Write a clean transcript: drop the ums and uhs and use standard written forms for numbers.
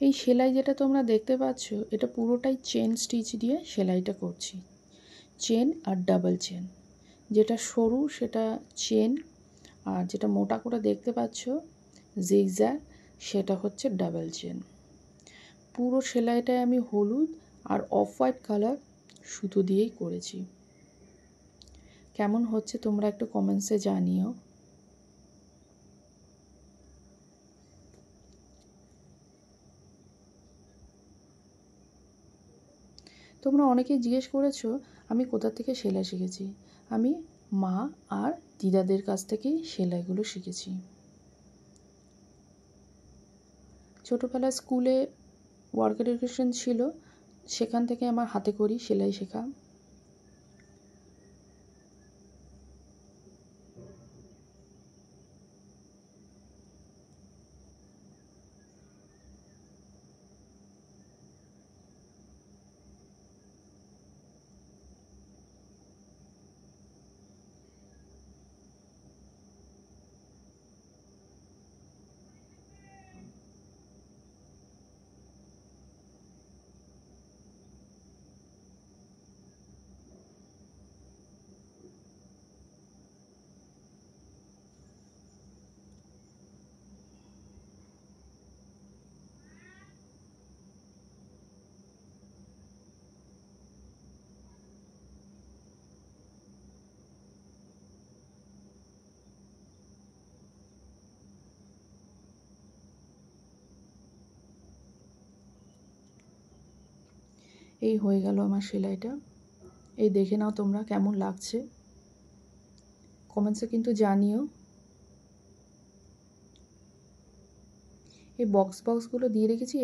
এই সেলাই যেটা তোমরা দেখতে পাচ্ছ, এটা পুরোটাই চেন স্টিচ দিয়ে সেলাইটা করছি। চেন আর ডাবল চেন, যেটা সরু সেটা চেন, আর যেটা মোটা করে দেখতে পাচ্ছ জিগজ্যাগ, সেটা হচ্ছে ডাবল চেন। পুরো সেলাইটায় আমি হলুদ আর অফ হোয়াইট কালার সুতো দিয়েই করেছি। কেমন হচ্ছে তোমরা একটু কমেন্টসে জানিও। তোমরা অনেকেই জিজ্ঞেস করেছো আমি কোথা থেকে সেলাই শিখেছি। আমি মা আর দিদাদের কাছ থেকেই সেলাইগুলো শিখেছি। ছোটোবেলায় স্কুলে ওয়ার্ক এডুকেশন ছিল, সেখান থেকে আমার হাতে করি সেলাই শেখা। এই হয়ে গেল আমার সেলাইটা। এই দেখে নাও তোমরা কেমন লাগছে, কমেন্টসে কিন্তু জানিও। এই বক্সগুলো দিয়ে রেখেছি।